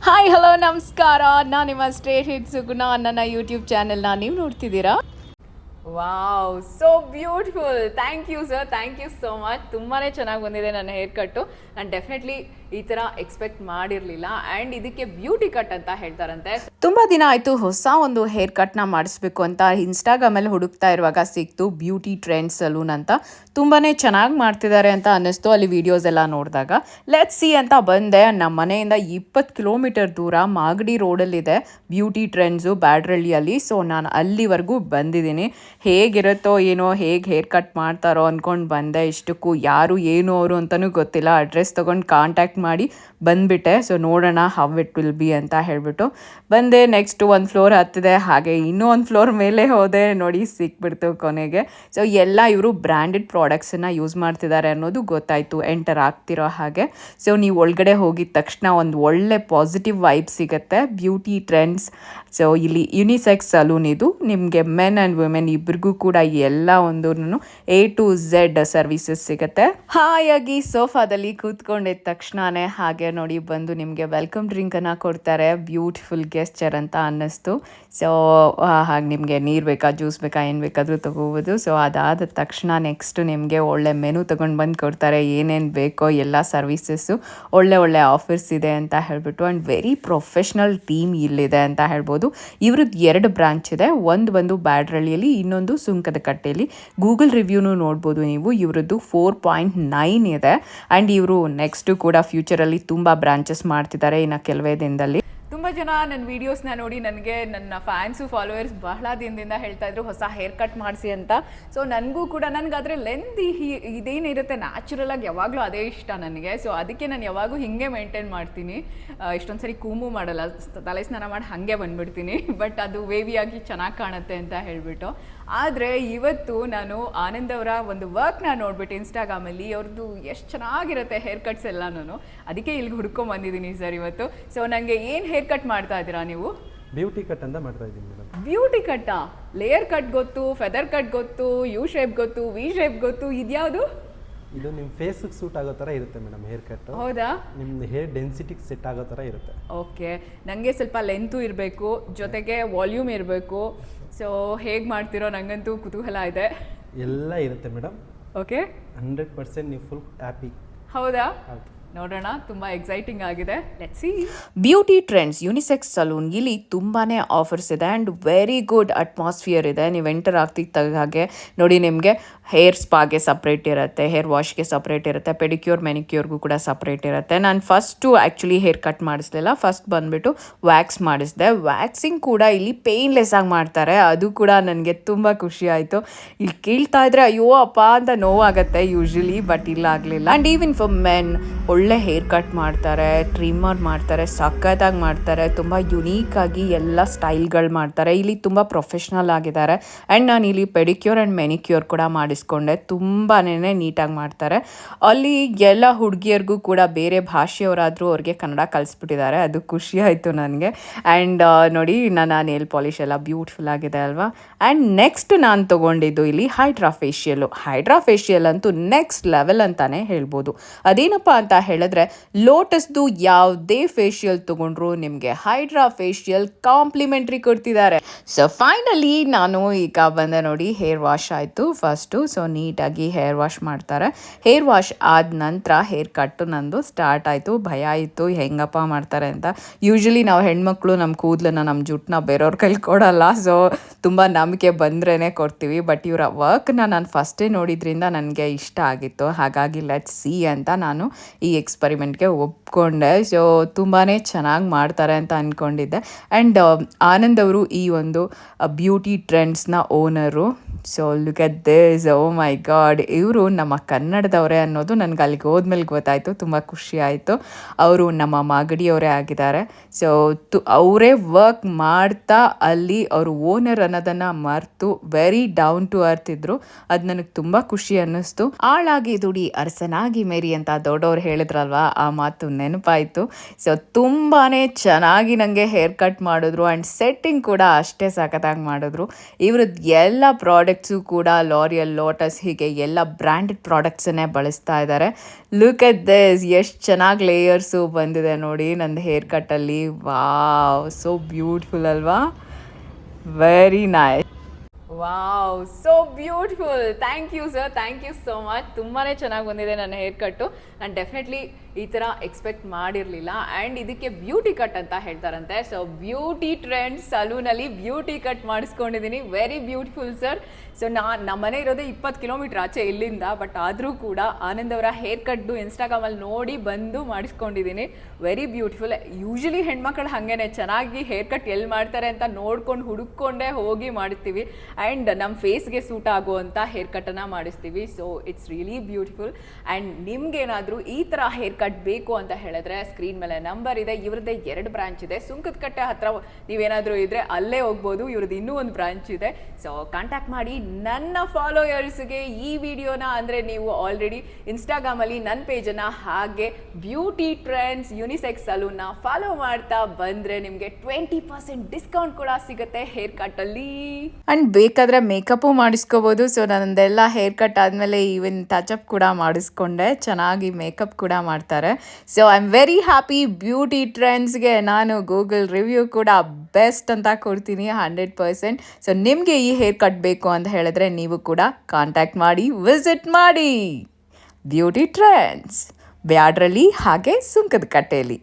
Hi hello ನಮಸ್ಕಾರ. ನಾನು ನಿಮ್ಮ ಸ್ಟ್ರೇಟ್ ಹಿಟ್ ಸುಗುಣ. ನನ್ನ ಯೂಟ್ಯೂಬ್ ಚಾನೆಲ್ನ ನೀವು ನೋಡ್ತಿದ್ದೀರಾ? Wow, so beautiful. Thank you sir, thank you so much. ತುಂಬಾ ಚೆನ್ನಾಗಿ ಬಂದಿದೆ ನನ್ನ ಹೇರ್ ಕಟ್ಟು. ನಾನು ಡೆಫಿನೆಟ್ಲಿ ಈ ಥರ ಎಕ್ಸ್ಪೆಕ್ಟ್ ಮಾಡಿರಲಿಲ್ಲ. ಆ್ಯಂಡ್ ಇದಕ್ಕೆ ಬ್ಯೂಟಿ ಕಟ್ ಅಂತ ಹೇಳ್ತಾರಂತೆ. ತುಂಬ ದಿನ ಆಯಿತು ಹೊಸ ಒಂದು ಹೇರ್ ಕಟ್ನ ಮಾಡಿಸ್ಬೇಕು ಅಂತ ಇನ್ಸ್ಟಾಗ್ರಾಮಲ್ಲಿ ಹುಡುಕ್ತಾ ಇರುವಾಗ ಸಿಕ್ತು ಬ್ಯೂಟಿ ಟ್ರೆಂಡ್ ಸಲೂನ್ ಅಂತ. ತುಂಬಾ ಚೆನ್ನಾಗಿ ಮಾಡ್ತಿದ್ದಾರೆ ಅಂತ ಅನ್ನಿಸ್ತು ಅಲ್ಲಿ ವೀಡಿಯೋಸ್ ಎಲ್ಲ ನೋಡಿದಾಗ. ಲೆಟ್ಸ್ ಸಿ ಅಂತ ಬಂದೆ. ನಮ್ಮ ಮನೆಯಿಂದ 20 ಕಿಲೋಮೀಟರ್ ದೂರ ಮಾಗಡಿ ರೋಡಲ್ಲಿದೆ ಬ್ಯೂಟಿ ಟ್ರೆಂಡ್ಸು ಬ್ಯಾಡ್ರಳ್ಳಿಯಲ್ಲಿ. ಸೊ ನಾನು ಅಲ್ಲಿವರೆಗೂ ಬಂದಿದ್ದೀನಿ. ಹೇಗಿರುತ್ತೋ ಏನೋ, ಹೇಗೆ ಹೇರ್ ಕಟ್ ಮಾಡ್ತಾರೋ ಅಂದ್ಕೊಂಡು ಬಂದೆ. ಇಷ್ಟಕ್ಕೂ ಯಾರು ಏನು ಅವರು ಅಂತಲೂ ಗೊತ್ತಿಲ್ಲ. ಅಡ್ರೆಸ್ ತೊಗೊಂಡು ಕಾಂಟ್ಯಾಕ್ಟ್ ಮಾಡಿ ಬಂದುಬಿಟ್ಟೆ. ಸೊ ನೋಡೋಣ ಹೌ ಇಟ್ ವಿಲ್ ಬಿ ಅಂತ ಹೇಳಿಬಿಟ್ಟು ಬಂದೆ. ನೆಕ್ಸ್ಟ್ ಒಂದು ಫ್ಲೋರ್ ಹತ್ತಿದೆ, ಹಾಗೆ ಇನ್ನೂ ಒಂದು ಫ್ಲೋರ್ ಮೇಲೆ ಹೋದೆ. ನೋಡಿ ಸಿಕ್ಬಿಡ್ತು ಕೊನೆಗೆ. ಸೊ ಎಲ್ಲ ಇವರು ಬ್ರ್ಯಾಂಡೆಡ್ ಪ್ರಾಡಕ್ಟ್ಸನ್ನು ಯೂಸ್ ಮಾಡ್ತಿದ್ದಾರೆ ಅನ್ನೋದು ಗೊತ್ತಾಯಿತು ಎಂಟರ್ ಆಗ್ತಿರೋ ಹಾಗೆ. ಸೊ ನೀವು ಒಳಗಡೆ ಹೋಗಿದ ತಕ್ಷಣ ಒಂದು ಒಳ್ಳೆ ಪಾಸಿಟಿವ್ ವೈಬ್ ಸಿಗುತ್ತೆ. Beauty trends. ಸೊ ಇಲ್ಲಿ ಯುನಿಸೆಕ್ಸ್ ಸಲೂನ್ ಇದು. ನಿಮಗೆ ಮೆನ್ ಆ್ಯಂಡ್ ವುಮೆನ್ ಇಬ್ಬರಿಗೂ ಕೂಡ ಎಲ್ಲ ಒಂದು A to Z ಸರ್ವಿಸಸ್ ಸಿಗುತ್ತೆ. ಹಾಯಾಗಿ ಸೋಫಾದಲ್ಲಿ ಕೂತ್ಕೊಂಡಿದ್ದ ತಕ್ಷಣವೇ ಹಾಗೆ ನೋಡಿ ಬಂದು ನಿಮಗೆ ವೆಲ್ಕಮ್ ಡ್ರಿಂಕನ್ನು ಕೊಡ್ತಾರೆ. ಬ್ಯೂಟಿಫುಲ್ ಗೆಸ್ಚರ್ ಅಂತ ಅನ್ನಿಸ್ತು. ಸೊ ಹಾಗೆ ನಿಮಗೆ ನೀರು ಬೇಕಾ, ಜ್ಯೂಸ್ ಬೇಕಾ, ಏನು ಬೇಕಾದರೂ ತೊಗೋಬೋದು. ಸೊ ಅದಾದ ತಕ್ಷಣ ನೆಕ್ಸ್ಟು ನಿಮಗೆ ಒಳ್ಳೆ ಮೆನು ತೊಗೊಂಡು ಬಂದು ಕೊಡ್ತಾರೆ. ಏನೇನು ಬೇಕೋ ಎಲ್ಲ ಸರ್ವಿಸಸ್ಸು, ಒಳ್ಳೆ ಆಫರ್ಸ್ ಇದೆ ಅಂತ ಹೇಳಿಬಿಟ್ಟು. ಆ್ಯಂಡ್ ವೆರಿ ಪ್ರೊಫೆಷ್ನಲ್ ಟೀಮ್ ಇಲ್ಲಿದೆ ಅಂತ ಹೇಳ್ಬೋದು. ಇವ್ರದ್ದು 2 ಬ್ರಾಂಚ್ ಇದೆ. ಒಂದು ಬಂದು ಬ್ಯಾಡ್ರಳ್ಳಿಯಲ್ಲಿ, ಇನ್ನೊಂದು ಸುಂಕದಕಟ್ಟೆಯಲ್ಲಿ. ಗೂಗಲ್ ರಿವ್ಯೂನು ನೋಡ್ಬೋದು ನೀವು. ಇವ್ರದ್ದು 4.9 ಇದೆ. ಆ್ಯಂಡ್ ಇವರು ನೆಕ್ಸ್ಟು ಕೂಡ ಫ್ಯೂಚರಲ್ಲಿ ತುಂಬ ಬ್ರಾಂಚಸ್ ಮಾಡ್ತಿದ್ದಾರೆ ಇನ್ನು ಕೆಲವೇ ದಿನದಲ್ಲಿ. ತುಂಬ ಜನ ನನ್ನ ವೀಡಿಯೋಸ್ನ ನೋಡಿ ನನಗೆ, ನನ್ನ ಫ್ಯಾನ್ಸು ಫಾಲೋವರ್ಸ್ ಬಹಳ ದಿನದಿಂದ ಹೇಳ್ತಾ ಇದ್ರು ಹೊಸ ಹೇರ್ ಕಟ್ ಮಾಡಿಸಿ ಅಂತ. ಸೊ ನನಗೂ ಕೂಡ ನನಗಾದರೆ ಲೆಂತ್ ಇದೇನಿರುತ್ತೆ ನ್ಯಾಚುರಲಾಗಿ ಯಾವಾಗಲೂ ಅದೇ ಇಷ್ಟ ನನಗೆ. ಸೊ ಅದಕ್ಕೆ ನಾನು ಯಾವಾಗೂ ಹೀಗೆ ಮೇಂಟೈನ್ ಮಾಡ್ತೀನಿ. ಇಷ್ಟೊಂದು ಸರಿ ಕೂಮು ಮಾಡಲ್ಲ, ತಲೆ ಸ್ನಾನ ಮಾಡಿ ಹಾಗೆ ಬಂದುಬಿಡ್ತೀನಿ. ಬಟ್ ಅದು ವೇವಿಯಾಗಿ ಚೆನ್ನಾಗಿ ಕಾಣುತ್ತೆ ಅಂತ ಹೇಳಿಬಿಟ್ಟು. ಆದರೆ ಇವತ್ತು ನಾನು ಆನಂದ್ ಅವರ ಒಂದು ವರ್ಕ್ನ ನೋಡ್ಬಿಟ್ಟು ಇನ್ಸ್ಟಾಗ್ರಾಮಲ್ಲಿ ಅವ್ರದ್ದು ಎಷ್ಟು ಚೆನ್ನಾಗಿರುತ್ತೆ ಹೇರ್ ಕಟ್ಸ್ ಎಲ್ಲನೂ. ಅದಕ್ಕೆ ಇಲ್ಲಿಗೆ ಹುಡ್ಕೊಂಬಂದಿದ್ದೀನಿ ಸರ್ ಇವತ್ತು. ಸೊ ನನಗೆ ಏನು ಹೇರ್ ಕಟ್ ಮಾಡ್ತಾ ಇದ್ದೀರಾ ನೀವು? ಬ್ಯೂಟಿ ಕಟ್ ಅಂತ ಮಾಡ್ತಾ ಇದ್ದೀನಿ ಮೇಡಮ್. ಬ್ಯೂಟಿ ಕಟ್ಟಾ? ಲೇಯರ್ ಕಟ್ ಗೊತ್ತು, ಫೆದರ್ ಕಟ್ ಗೊತ್ತು, ಯು ಶೇಪ್ ಗೊತ್ತು, ವಿ ಶೇಪ್ ಗೊತ್ತು. ಇದ್ಯಾವುದು? ಇದು ನಿಮ್ಮ ಫೇಸ್ಗೆ ಸೂಟ್ ಆಗೋ ಥರ ಇರುತ್ತೆ ಮೇಡಮ್ ಹೇರ್ ಕಟ್. ಹೌದಾ? ನಿಮ್ಮ ಹೇರ್ ಡೆನ್ಸಿಟಿಗೆ ಸೆಟ್ ಆಗೋ ಥರ ಇರುತ್ತೆ. ಓಕೆ, ನನಗೆ ಸ್ವಲ್ಪ ಲೆಂತು ಇರಬೇಕು, ಜೊತೆಗೆ ವಾಲ್ಯೂಮ್ ಇರಬೇಕು. ಸೊ ಹೇಗೆ ಮಾಡ್ತಿರೋ ನನಗಂತೂ ಕುತೂಹಲ ಇದೆ. ಎಲ್ಲ ಇರುತ್ತೆ ಮೇಡಮ್. ಓಕೆ, 100% ನೀವು ಫುಲ್ ಹ್ಯಾಪಿ. ಹೌದಾ? ನೋಡೋಣ, ತುಂಬ ಎಕ್ಸೈಟಿಂಗ್ ಆಗಿದೆ. Let's see. Beauty trends unisex salon ಇಲ್ಲಿ ತುಂಬಾ ಆಫರ್ಸ್ ಇದೆ ಆ್ಯಂಡ್ ವೆರಿ ಗುಡ್ ಅಟ್ಮಾಸ್ಫಿಯರ್ ಇದೆ. ನೀವು ಎಂಟರ್ ಆಗ್ತಿದ್ದ ಹಾಗೆ ನೋಡಿ ನಿಮಗೆ ಹೇರ್ ಸ್ಪಾಗೆ ಸಪ್ರೇಟ್ ಇರುತ್ತೆ, ಹೇರ್ ವಾಶ್ಗೆ ಸಪ್ರೇಟ್ ಇರುತ್ತೆ, ಪೆಡಿಕ್ಯೂರ್ ಮೆನಿಕ್ಯೂರ್ಗೂ ಕೂಡ ಸಪ್ರೇಟ್ ಇರುತ್ತೆ. ನಾನು ಫಸ್ಟು ಆ್ಯಕ್ಚುಲಿ ಹೇರ್ ಕಟ್ ಮಾಡಿಸ್ಲಿಲ್ಲ, ಫಸ್ಟ್ ಬಂದುಬಿಟ್ಟು ವ್ಯಾಕ್ಸ್ ಮಾಡಿಸಿದೆ. ವ್ಯಾಕ್ಸಿಂಗ್ ಕೂಡ ಇಲ್ಲಿ ಪೇನ್ಲೆಸ್ ಆಗಿ ಮಾಡ್ತಾರೆ. ಅದು ಕೂಡ ನನಗೆ ತುಂಬ ಖುಷಿ ಆಯಿತು. ಇಲ್ಲಿ ಕೇಳ್ತಾ ಇದ್ರೆ ಅಯ್ಯೋ ಅಪ್ಪ ಅಂತ ನೋವಾಗುತ್ತೆ ಯೂಶ್ವಲಿ, ಬಟ್ ಇಲ್ಲ ಆಗಲಿಲ್ಲ. ಆ್ಯಂಡ್ ಈವನ್ ಫಾರ್ ಮೆನ್ ಒಳ್ಳೆ ಹೇರ್ ಕಟ್ ಮಾಡ್ತಾರೆ, ಟ್ರಿಮ್ಮರ್ ಮಾಡ್ತಾರೆ, ಸಖತ್ತಾಗಿ ಮಾಡ್ತಾರೆ. ತುಂಬ ಯುನೀಕಾಗಿ ಎಲ್ಲ ಸ್ಟೈಲ್ಗಳು ಮಾಡ್ತಾರೆ. ಇಲ್ಲಿ ತುಂಬ ಪ್ರೊಫೆಷ್ನಲ್ ಆಗಿದ್ದಾರೆ. ಆ್ಯಂಡ್ ನಾನು ಇಲ್ಲಿ ಪೆಡಿಕ್ಯೂರ್ ಆ್ಯಂಡ್ ಮೆನಿಕ್ಯೂರ್ ಕೂಡ ಮಾಡಿಸ್ಕೊಂಡೆ. ತುಂಬಾ ನೀಟಾಗಿ ಮಾಡ್ತಾರೆ. ಅಲ್ಲಿ ಎಲ್ಲ ಹುಡುಗಿಯರಿಗೂ ಕೂಡ ಬೇರೆ ಭಾಷೆಯವರಾದರೂ ಅವ್ರಿಗೆ ಕನ್ನಡ ಕಲಿಸ್ಬಿಟ್ಟಿದ್ದಾರೆ. ಅದು ಖುಷಿ ಆಯಿತು ನನಗೆ. ಆ್ಯಂಡ್ ನೋಡಿ ನನ್ನ ನೇಲ್ ಪಾಲಿಶ್ ಎಲ್ಲ ಬ್ಯೂಟಿಫುಲ್ ಆಗಿದೆ ಅಲ್ವಾ. ಆ್ಯಂಡ್ ನೆಕ್ಸ್ಟ್ ನಾನು ತೊಗೊಂಡಿದ್ದು ಇಲ್ಲಿ ಹೈಡ್ರಾ ಫೇಶಿಯಲ್ಲು. ಹೈಡ್ರಾ ಫೇಶಿಯಲ್ ಅಂತೂ ನೆಕ್ಸ್ಟ್ ಲೆವೆಲ್ ಅಂತಲೇ ಹೇಳ್ಬೋದು. ಅದೇನಪ್ಪ ಅಂತ ಹೇಳಿದ್ರೆ ಲೋಟಸ್ದು ಯಾವುದೇ ಫೇಶಿಯಲ್ ತೊಗೊಂಡ್ರು ನಿಮಗೆ ಹೈಡ್ರಾ ಫೇಶಿಯಲ್ ಕಾಂಪ್ಲಿಮೆಂಟ್ರಿ ಕೊಡ್ತಿದ್ದಾರೆ. ಸೊ ಫೈನಲಿ ನಾನು ಈಗ ಬಂದೆ ನೋಡಿ, ಹೇರ್ ವಾಶ್ ಆಯಿತು ಫಸ್ಟು. ಸೊ ನೀಟಾಗಿ ಹೇರ್ ವಾಶ್ ಮಾಡ್ತಾರೆ. ಹೇರ್ ವಾಶ್ ಆದ ನಂತರ ಹೇರ್ ಕಟ್ಟು ನಂದು ಸ್ಟಾರ್ಟ್ ಆಯಿತು. ಭಯ ಇತ್ತು ಹೆಂಗಪ್ಪ ಮಾಡ್ತಾರೆ ಅಂತ. ಯೂಶ್ವಲಿ ನಾವು ಹೆಣ್ಮಕ್ಳು ನಮ್ಮ ಕೂದಲನ್ನ, ನಮ್ಮ ಜುಟ್ಟನ್ನ ಬೇರೆಯವ್ರ ಕೈಲಿ ಕೊಡಲ್ಲ. ಸೊ ತುಂಬ ನಂಬಿಕೆ ಬಂದ್ರೇ ಕೊಡ್ತೀವಿ. ಬಟ್ ಇವರ ವರ್ಕ್ನ ನಾನು ಫಸ್ಟೇ ನೋಡಿದ್ರಿಂದ ನನಗೆ ಇಷ್ಟ ಆಗಿತ್ತು. ಹಾಗಾಗಿ ಲೆಟ್ಸ್ ಸಿ ಅಂತ ನಾನು ಈ ಎಕ್ಸ್ಪರಿಮೆಂಟ್ಗೆ ಒಪ್ಕೊಂಡೆ. ಸೊ ತುಂಬಾ ಚೆನ್ನಾಗಿ ಮಾಡ್ತಾರೆ ಅಂತ ಅಂದ್ಕೊಂಡಿದ್ದೆ. ಆ್ಯಂಡ್ ಆನಂದ್ ಅವರು ಈ ಒಂದು ಬ್ಯೂಟಿ ಟ್ರೆಂಡ್ಸ್ನ ಓನರು. So look at this, oh my god, ಇವರು ನಮ್ಮ ಕನ್ನಡದವರೇ ಅನ್ನೋದು ನನಗೆ ಅಲ್ಲಿಗೆ ಹೋದ್ಮೇಲೆ ಗೊತ್ತಾಯಿತು. ತುಂಬ ಖುಷಿ ಆಯಿತು. ಅವರು ನಮ್ಮ ಮಾಗಡಿಯವರೇ ಆಗಿದ್ದಾರೆ. ಸೊ ಅವರೇ ವರ್ಕ್ ಮಾಡ್ತಾ ಅಲ್ಲಿ ಅವರು ಓನರ್ ಅನ್ನೋದನ್ನು ಮರೆತು ವೆರಿ ಡೌನ್ ಟು ಅರ್ತ್ ಇದ್ದರು. ಅದು ನನಗೆ ತುಂಬ ಖುಷಿ ಅನ್ನಿಸ್ತು. ಆಳಾಗಿ ದುಡಿ ಅರಸನಾಗಿ ಮೇರಿ ಅಂತ ದೊಡ್ಡವ್ರು ಹೇಳಿದ್ರಲ್ವ, ಆ ಮಾತು ನೆನಪಾಯಿತು. ಸೊ ತುಂಬಾ ಚೆನ್ನಾಗಿ ನನಗೆ ಹೇರ್ ಕಟ್ ಮಾಡಿದ್ರು. ಆ್ಯಂಡ್ ಸೆಟ್ಟಿಂಗ್ ಕೂಡ ಅಷ್ಟೇ ಸಖತ್ತಾಗಿ ಮಾಡಿದ್ರು. ಇವ್ರದ್ದು ಎಲ್ಲ ಪ್ರಾಡಕ್ಟ್ ಪ್ರಾಡಕ್ಟ್ಸು ಕೂಡ ಲಾರಿಯಲ್, ಲೋಟಸ್ ಹೀಗೆ ಎಲ್ಲ ಬ್ರ್ಯಾಂಡೆಡ್ ಪ್ರಾಡಕ್ಟ್ಸನ್ನೇ ಬಳಸ್ತಾ ಇದ್ದಾರೆ. ಲುಕ್ ಎಟ್ ದಿಸ್, ಎಷ್ಟು ಚೆನ್ನಾಗಿ ಲೇಯರ್ಸು ಬಂದಿದೆ ನೋಡಿ ನನ್ನ ಹೇರ್ ಕಟ್ಟಲ್ಲಿ. ವಾವ್, ಸೋ ಬ್ಯೂಟಿಫುಲ್ ಅಲ್ವಾ? Very nice. Wow, so beautiful. Thank you sir, thank you so much. ತುಂಬಾ ಚೆನ್ನಾಗಿ ಬಂದಿದೆ ನನ್ನ ಹೇರ್ ಕಟ್ಟು. ನಾನು ಡೆಫಿನೆಟ್ಲಿ ಈ ಥರ ಎಕ್ಸ್ಪೆಕ್ಟ್ ಮಾಡಿರಲಿಲ್ಲ. ಆ್ಯಂಡ್ ಇದಕ್ಕೆ ಬ್ಯೂಟಿ ಕಟ್ ಅಂತ ಹೇಳ್ತಾರಂತೆ. ಸೊ ಬ್ಯೂಟಿ ಟ್ರೆಂಡ್ ಸಲೂನಲ್ಲಿ ಬ್ಯೂಟಿ ಕಟ್ ಮಾಡಿಸ್ಕೊಂಡಿದ್ದೀನಿ. Very beautiful sir. ಸೊ ನಮ್ಮ ಮನೆ ಇರೋದೇ 20 ಕಿಲೋಮೀಟ್ರ್ ಆಚೆ ಇಲ್ಲಿಂದ. ಬಟ್ ಆದರೂ ಕೂಡ ಆನಂದ್ ಅವರ ಹೇರ್ ಕಟ್ದು ಇನ್ಸ್ಟಾಗ್ರಾಮಲ್ಲಿ ನೋಡಿ ಬಂದು ಮಾಡಿಸ್ಕೊಂಡಿದ್ದೀನಿ. Very beautiful. ಯೂಶಲಿ ಹೆಣ್ಮಕ್ಳು ಹಾಗೇನೆ ಚೆನ್ನಾಗಿ ಹೇರ್ ಕಟ್ ಎಲ್ಲಿ ಮಾಡ್ತಾರೆ ಅಂತ ನೋಡ್ಕೊಂಡು ಹುಡುಕೊಂಡೇ ಹೋಗಿ ಮಾಡ್ತೀವಿ. ಆ್ಯಂಡ್ ನಮ್ಮ ಫೇಸ್ಗೆ ಸೂಟ್ ಆಗುವಂಥ ಹೇರ್ ಕಟ್ಟನ್ನು ಮಾಡಿಸ್ತೀವಿ. So it's really beautiful. And ನಿಮ್ಗೇನಾದರೂ ಈ ಥರ ಹೇರ್ ಕಟ್ ಬೇಕು ಅಂತ ಹೇಳಿದ್ರೆ ಸ್ಕ್ರೀನ್ ಮೇಲೆ ನಂಬರ್ ಇದೆ. ಇವ್ರದ್ದೇ 2 ಬ್ರಾಂಚ್ ಇದೆ. ಸುಂಕದಕಟ್ಟೆ ಹತ್ರ ನೀವೇನಾದರೂ ಇದ್ದರೆ ಅಲ್ಲೇ ಹೋಗ್ಬೋದು. ಇವ್ರದ್ದು ಇನ್ನೂ ಒಂದು ಬ್ರಾಂಚ್ ಇದೆ. ಸೊ ಕಾಂಟ್ಯಾಕ್ಟ್ ಮಾಡಿ. ನನ್ನ ಫಾಲೋಯರ್ಸ್ಗೆ ಈ ವಿಡಿಯೋನ ಅಂದರೆ ನೀವು ಆಲ್ರೆಡಿ ಇನ್ಸ್ಟಾಗ್ರಾಮಲ್ಲಿ ನನ್ನ ಪೇಜನ್ನು ಹಾಗೆ ಬ್ಯೂಟಿ ಟ್ರೆಂಡ್ಸ್ ಯುನಿಸೆಕ್ಸ್ ಸಲೂನ್ನ ಫಾಲೋ ಮಾಡ್ತಾ ಬಂದರೆ ನಿಮಗೆ 20% ಡಿಸ್ಕೌಂಟ್ ಕೂಡ ಸಿಗುತ್ತೆ ಹೇರ್ ಕಟ್ಟಲ್ಲಿ. ಆ್ಯಂಡ್ ಬೇಕಾದರೆ ಮೇಕಪ್ಪು ಮಾಡಿಸ್ಕೋಬೋದು. ಸೊ ನನ್ನದೆಲ್ಲ ಹೇರ್ ಕಟ್ ಆದಮೇಲೆ ಈವನ್ ಟಚಪ್ ಕೂಡ ಮಾಡಿಸ್ಕೊಂಡೆ. ಚೆನ್ನಾಗಿ ಮೇಕಪ್ ಕೂಡ ಮಾಡ್ತಾರೆ. So I am very happy. Beauty ಟ್ರೆಂಡ್ಸ್ಗೆ ನಾನು ಗೂಗಲ್ ರಿವ್ಯೂ ಕೂಡ ಬೆಸ್ಟ್ ಅಂತ ಕೊಡ್ತೀನಿ 100%. ಸೊ ನಿಮಗೆ ಈ ಹೇರ್ ಕಟ್ ಬೇಕು ಅಂತ ಹೇಳಿದ್ರೆ ನೀವು ಕೂಡ ಕಾಂಟ್ಯಾಕ್ಟ್ ಮಾಡಿ, ವಿಸಿಟ್ ಮಾಡಿ ಬ್ಯೂಟಿ ಟ್ರೆಂಡ್ಸ್ ಬ್ಯಾಡ್ರಲ್ಲಿ ಹಾಗೆ ಸುಂಕದಕಟ್ಟೆಯಲ್ಲಿ.